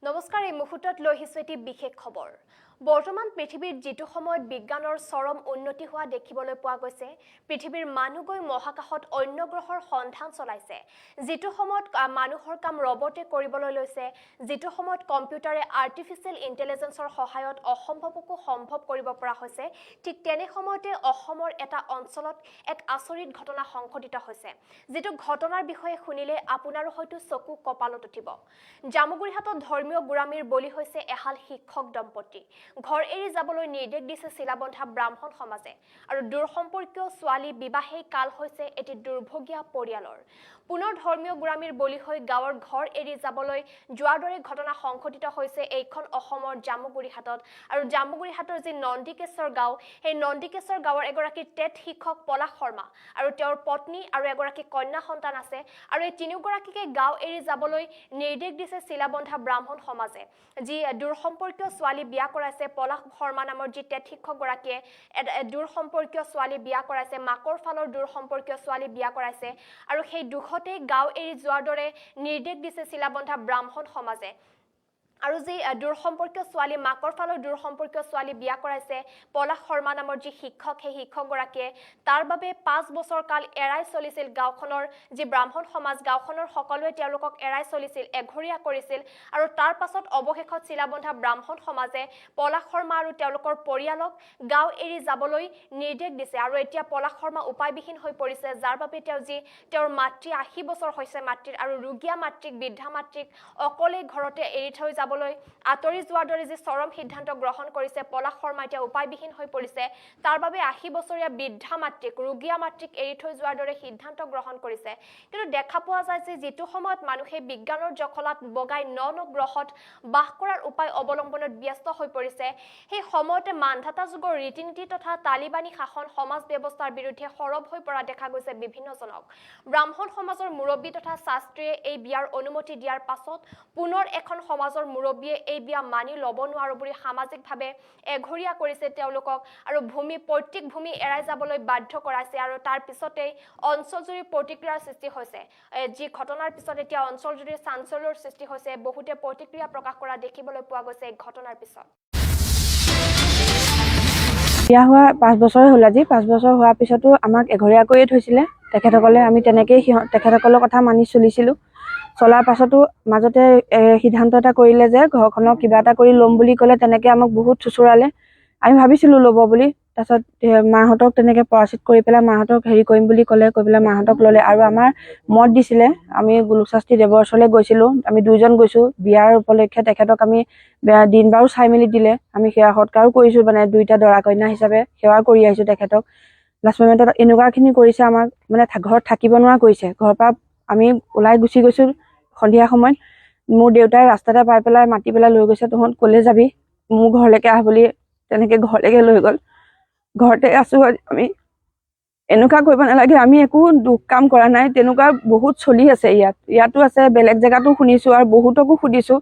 নমস্কাৰ এই মুহূৰ্তত লৈ আহিছো এটি বিশেষ খবৰ বৰ্তমান পৃথিৱীৰ যেটো সময়ত বিজ্ঞানৰ চৰম উন্নতি হোৱা দেখিবলৈ পোৱা গৈছে পৃথিৱীৰ মানুহ গৈ মহাকাশত অন্য গ্ৰহৰ সন্ধান চলাইছে যেটো সময়ত মানুহৰ কাম ৰবটে কৰিবলৈ লৈছে যেটো সময়ত কম্পিউটাৰে আৰ্টিফিচিয়েল ইন্টেলিজেন্সৰ সহায়ত অসম্ভৱকো সম্ভৱ কৰিব পৰা হৈছে ঠিক তেনে সময়তে অসমৰ এটা অঞ্চলত এক আচৰিত ঘটনা সংঘটিত হৈছে যেটো ঘটনাৰ বিষয়ে শুনিলে আপোনাৰো হয়তো চকু কপালত উঠিব জামুগুৰিহাটত ধৰ্মীয় গুৰামীৰ বলি হৈছে এহাল শিক্ষক দম্পতি ঘৰ এৰি যাবলৈ নিৰ্দেশ দিছে শিলাবন্ধা ব্ৰাহ্মণ সমাজে আৰু দূৰসম্পৰ্কীয় ছোৱালী বিবাহেই কাল হৈছে এটি দুৰ্ভগীয়া পৰিয়ালৰ পুনৰ ধৰ্মীয় গুৰামীৰ বলি হৈ গাঁৱৰ ঘৰ এৰি যাবলৈ যোৱাৰ দৰে ঘটনা সংঘটিত হৈছে এইখন অসমৰ জামুগুৰিহাটত আৰু জামুগুৰিহাটৰ যি নন্দিকেশ্বৰ গাঁও সেই নন্দিকেশ্বৰ গাঁৱৰ এগৰাকী টেট শিক্ষক পলাশ শৰ্মা আৰু তেওঁৰ পত্নী আৰু এগৰাকী কন্যা সন্তান আছে আৰু এই তিনিওগৰাকীকে গাঁও এৰি যাবলৈ নিৰ্দেশ দিছে শিলাবন্ধা ব্ৰাহ্মণ সমাজে যি দূৰসম্পৰ্কীয় ছোৱালী বিয়া কৰাইছে পলাশ শৰ্মা নামৰ যি টেট শিক্ষক গৰাকীয়ে দূৰসম্পৰ্কীয় ছোৱালী বিয়া কৰাইছে মাকৰ ফালৰ দূৰসম্পৰ্কীয় ছোৱালী বিয়া কৰাইছে আৰু সেই দুখতে গাঁও এৰি যোৱাৰ দৰে নিৰ্দেশ দিছে শিলাবন্ধা ব্ৰাহ্মণ সমাজে আৰু যি দূৰসম্পৰ্কীয় ছোৱালী মাকৰ ফালৰ দূৰসম্পৰ্কীয় ছোৱালী বিয়া কৰাইছে পলাশ শৰ্মা নামৰ যি শিক্ষক সেই শিক্ষক গৰাকীয়ে তাৰ বাবে 5 বছৰ কাল এৰাই চলিছিল গাঁওখনৰ যি ব্ৰাহ্মণ সমাজ গাঁওখনৰ সকলোৱে তেওঁলোকক এৰাই চলিছিল এঘৰীয়া কৰিছিল আৰু তাৰ পাছত অৱশেষত শিলাবন্ধা ব্ৰাহ্মণ সমাজে পলাশ শৰ্মা আৰু তেওঁলোকৰ পৰিয়ালক গাঁও এৰি যাবলৈ নিৰ্দেশ দিছে আৰু এতিয়া পলাশ শৰ্মা উপায়বিহীন হৈ পৰিছে যাৰ বাবে তেওঁৰ মাতৃ 80 বছৰ হৈছে মাতৃৰ আৰু ৰুগীয়া মাতৃক বৃদ্ধা মাতৃক অকলে ঘৰতে এৰি থৈ যাব আতৰি যোৱাৰ দৰে যে চৰম সিদ্ধান্ত গ্ৰহণ কৰিছে পলাশ শৰ্মা এতিয়া উপায়বিহীন হৈ পৰিছে তাৰ বাবে 80 বছৰীয়া বৃদ্ধা মাতৃক ৰুগীয়া মাতৃক এৰি থৈ যোৱাৰ দৰে সিদ্ধান্ত গ্ৰহণ কৰিছে কিন্তু দেখা পোৱা যায় যে যেটো সময়ত মানুহে বিজ্ঞানৰ জখলাত বগাই ন গ্ৰহত বাস কৰাৰ উপায় অৱলম্বনত ব্যস্ত হৈ পৰিছে সেই সময়তে মানধাতা যুগৰ ৰীতি-নীতি তথা তালিবানী শাসন সমাজ ব্যৱস্থাৰ বিৰুদ্ধে সৰব হৈ পৰা দেখা গৈছে বিভিন্নজনক ব্ৰাহ্মণ সমাজৰ মুৰব্বী তথা শাস্ত্ৰীয়ে এই বিয়াৰ অনুমতি দিয়াৰ পাছত পুনৰ এখন সমাজৰ মুৰব্বীয়ে এই বিয়া মানি ল'ব নোৱাৰো বুলি সামাজিকভাৱে এঘৰীয়া কৰিছে তেওঁলোকক আৰু পৈতৃক ভূমি এৰাই যাবলৈ বাধ্য কৰাইছে আৰু তাৰ পিছতেই অঞ্চলজুৰি প্ৰতিক্ৰিয়াৰ সৃষ্টি হৈছে যি ঘটনাৰ পিছত এতিয়া অঞ্চলজুৰি চাঞ্চল্যৰ সৃষ্টি হৈছে বহুতে প্ৰতিক্ৰিয়া প্ৰকাশ কৰা দেখিবলৈ পোৱা গৈছে এই ঘটনাৰ পিছত বিয়া হোৱা 5 বছৰ হ'ল আজি 5 বছৰ হোৱাৰ পিছতো আমাক এঘৰীয়া কৰিয়ে থৈছিলে তেখেতসকলে আমি তেনেকেই তেখেতসকলৰ কথা মানি চলিছিলোঁ চলাৰ পাছতো মাজতে সিদ্ধান্ত এটা কৰিলে যে ঘৰখনক কিবা এটা কৰি ল'ম বুলি ক'লে তেনেকে আমাক বহুত চুচুৰালে আমি ভাবিছিলোঁ ল'ব বুলি তাৰপিছত মাহঁতক তেনেকে পৰাচিত কৰি পেলাই মাহঁতক হেৰি কৰিম বুলি ক'লে কৈ পেলাই মাহঁতক ল'লে আৰু আমাৰ মত দিছিলে আমি গোলোকশাস্ত্ৰী দেৱৰ ওচৰলৈ গৈছিলোঁ আমি দুইজন গৈছোঁ বিয়াৰ উপলক্ষে তেখেতক আমি দিন বাৰো চাই মেলি দিলে আমি সেৱা সৎকাৰো কৰিছোঁ মানে দুইটা দৰা কন্যা হিচাপে সেৱা কৰি আহিছোঁ তেখেতক লাষ্ট মমেণ্টত এনেকুৱাখিনি কৰিছে আমাক মানে ঘৰত থাকিব নোৱাৰা কৰিছে ঘৰৰ পৰা আমি ওলাই গুচি গৈছোঁ সন্ধিয়া সময়ত মোৰ দেউতাই ৰাস্তাতে পাই পেলাই মাতি পেলাই লৈ গৈছে তহঁত ক'লে যাবি মোৰ ঘৰলৈকে আহ বুলি তেনেকে ঘৰলৈকে লৈ গ'ল ঘৰতে আছোঁ আমি এনেকুৱা কৰিব নালাগে আমি একো দুখ কাম কৰা নাই তেনেকুৱা বহুত চলি আছে ইয়াতো আছে বেলেগ জেগাতো শুনিছোঁ আৰু বহুতকো সুধিছোঁ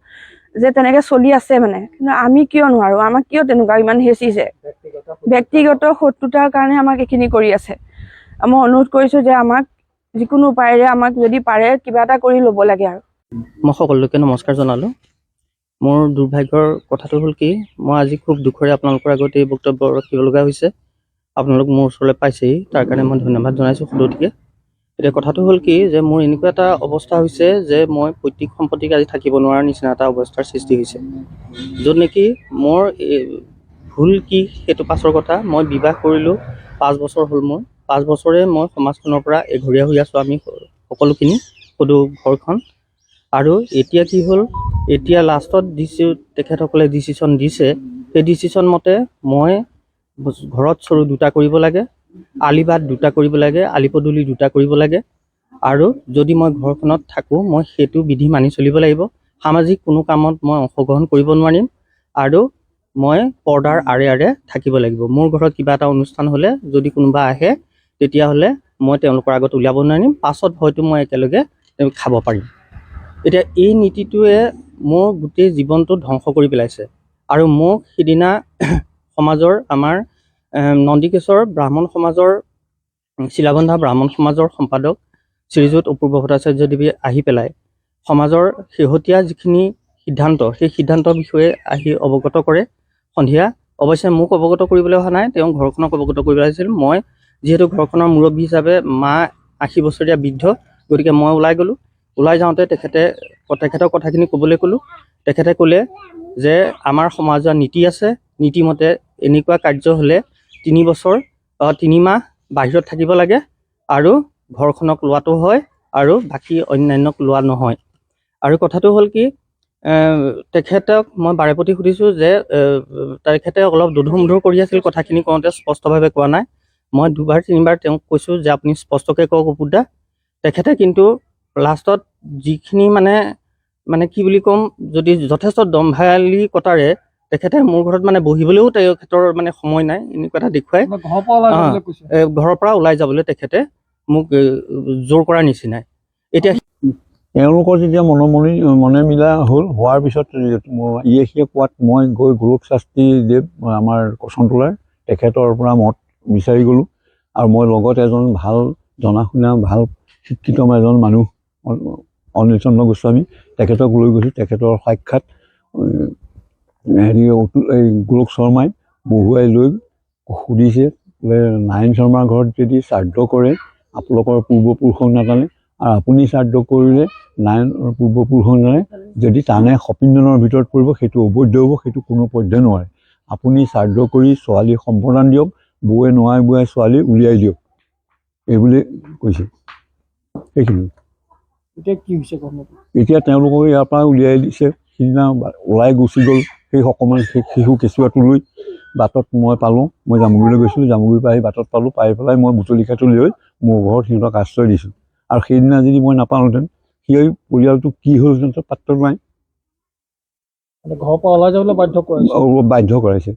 যে তেনেকে চলি আছে মানে কিন্তু আমি কিয় নোৱাৰো আমাক কিয় তেনেকুৱা ইমান হেঁচিছে ব্যক্তিগত শত্ৰুতাৰ কাৰণে আমাক এইখিনি কৰি আছে মই অনুৰোধ কৰিছোঁ যে আমাক যিকোনো উপায়েৰে আমাক যদি পাৰে কিবা এটা কৰি ল'ব লাগে আৰু মই সকলোকে নমস্কাৰ জনালোঁ মোৰ দুৰ্ভাগ্যৰ কথাটো হ'ল কি মই আজি খুব দুখৰে আপোনালোকৰ আগত এই বক্তব্য ৰাখিব লগা হৈছে আপোনালোক মোৰ ওচৰলৈ পাইছেহি তাৰ কাৰণে মই ধন্যবাদ জনাইছোঁ সদুটিকে এতিয়া কথাটো হ'ল কি যে মোৰ এনেকুৱা এটা অৱস্থা হৈছে যে মই পৈতৃক সম্পত্তিক আজি থাকিব নোৱাৰাৰ নিচিনা এটা অৱস্থাৰ সৃষ্টি হৈছে য'ত নেকি মোৰ ভুল কি সেইটো পাছৰ কথা মই বিবাহ কৰিলোঁ 5 বছৰ হ'ল মোৰ 5 বছৰে মই সমাজখনৰ পৰা এঘৰীয়া হৈ আছোঁ আমি সকলোখিনি সদু ঘৰখন আৰু এতিয়া কি হ'ল এতিয়া লাষ্টত দিছোঁ তেখেতসকলে ডিচিশ্যন দিছে সেই ডিচিশ্যন মতে মই ঘৰত চৰু 2টা কৰিব লাগে আলিবাট 2টা কৰিব লাগে আলি পদূলি 2টা কৰিব লাগে আৰু যদি মই ঘৰখনত থাকোঁ মই সেইটো বিধি মানি চলিব লাগিব সামাজিক কোনো কামত মই অংশগ্ৰহণ কৰিব নোৱাৰিম আৰু মই পৰ্দাৰ আঁৰে আঁৰে থাকিব লাগিব মোৰ ঘৰত কিবা এটা অনুষ্ঠান হ'লে যদি কোনোবা আহে তেতিয়াহ'লে মই তেওঁলোকৰ আগত উলিয়াব নোৱাৰিম পাছত হয়তো মই একেলগে খাব পাৰিম এতিয়া এই নীতিটোৱে মোৰ গোটেই জীৱনটো ধ্বংস কৰি পেলাইছে আৰু মোক সিদিনা সমাজৰ আমাৰ নন্দিকেশ্বৰ ব্ৰাহ্মণ সমাজৰ শিলাবন্ধা ব্ৰাহ্মণ সমাজৰ সম্পাদক শ্ৰীযুত অপূৰ্ব ভট্টাচাৰ্য দেৱে আহি পেলাই সমাজৰ শেহতীয়া যিখিনি সিদ্ধান্ত, সেই সিদ্ধান্তৰ বিষয়ে আহি অৱগত কৰে সন্ধিয়া। অৱশ্যে মোক অৱগত কৰিবলৈ অহা নাই, তেওঁ ঘৰখনক অৱগত কৰিবলৈ আহিছিল। মই যিহেতু ঘৰখনৰ মুৰব্বী হিচাপে, মা 80 বছৰীয়া বৃদ্ধ, গতিকে মই ওলাই গ'লোঁ। ওলাই যাওঁতে তেখেতৰ কথাখিনি ক'বলৈ ক'লোঁ। তেখেতে ক'লে যে আমাৰ সমাজৰ নীতি আছে, নীতিমতে এনেকুৱা কাৰ্য হ'লে 3 মাহ বাহিৰত থাকিব লাগে আৰু ঘৰখনক লোৱাটো হয় আৰু বাকী অন্যান্যক লোৱা নহয়। আৰু কথাটো হ'ল কি, তেখেতক মই বাৰে প্ৰতি সুধিছোঁ যে তেখেতে অলপ দোধোৰ-মোধোৰ কৰি আছিল, কথাখিনি কওঁতে স্পষ্টভাৱে কোৱা নাই। মই 2-3 বাৰ তেওঁক কৈছোঁ যে আপুনি স্পষ্টকৈ কওক অপুদা। তেখেতে কিন্তু লাষ্টত যিখিনি মানে কি বুলি ক'ম, যদি যথেষ্ট দম্ভালিকতাৰে তেখেতে মোৰ ঘৰত বহিবলৈও তেখেতৰ সময় নাই, এনেকুৱা এটা দেখুৱাই ঘৰৰ পৰা ওলাই যাবলৈ তেখেতে মোক জোৰ কৰাৰ নিচিনাই। এতিয়া তেওঁলোকৰ যেতিয়া মনে মিলা হোৱাৰ পিছত ইয়ে সিয়ে কোৱাত মই গৈ গোলক শাস্ত্ৰী দেৱ আমাৰ কচনতলাৰ তেখেতৰ পৰা মত বিচাৰি গ'লোঁ। আৰু মই লগত এজন ভাল জনা শুনা ভাল শিক্ষিত এজন মানুহ অনিল চন্দ্ৰ গোস্বামী, তেখেতক লৈ গৈছোঁ। তেখেতৰ সাক্ষাৎ এই গোলক শৰ্মাই বহুৱাই লৈ সুধিছে বোলে নাৰায়ণ শৰ্মাৰ ঘৰত যদি শ্ৰাদ্ধ কৰে আপোনালোকৰ পূৰ্বপুৰুষক নাটানে, আৰু আপুনি শ্ৰাদ্ধ কৰিলে নাৰায়ণৰ পূৰ্বপুৰুষক নাটানে, যদি টানে সপিণ্ডনৰ ভিতৰত পৰিব, সেইটো অবৈধ হ'ব, সেইটো কোনো পধ্যে নোৱাৰে। আপুনি শ্ৰাদ্ধ কৰি ছোৱালী সম্প্ৰদান দিয়ক, বৌৱে নোৱাই বোৱাই ছোৱালী উলিয়াই দিয়ক, এইবুলি কৈছে। সেইখিনি এতিয়া কি হৈছে ঘটনাটো? এতিয়া তেওঁলোকক ইয়াৰ পৰা উলিয়াই দিছে। সিদিনা ওলাই গুচি গ'ল সেই অকণমান শিশু কেঁচুৱাটো লৈ। বাটত মই পালোঁ, মই জামুগুৰিলৈ গৈছিলোঁ, জামুগুৰিৰ পৰা আহি বাটত পালোঁ, পাই পেলাই মই বুটলিকাটো লৈ মোৰ ঘৰত সিহঁতক আশ্ৰয় দিছোঁ। আৰু সেইদিনা যদি মই নাপালোঁহেঁতেন, সেই পৰিয়ালটো কি হ'লহেঁতেন পাত্ৰ নাই। ঘৰৰ পৰা ওলাই যাবলৈ বাধ্য কৰাইছে। বাধ্য কৰাইছে।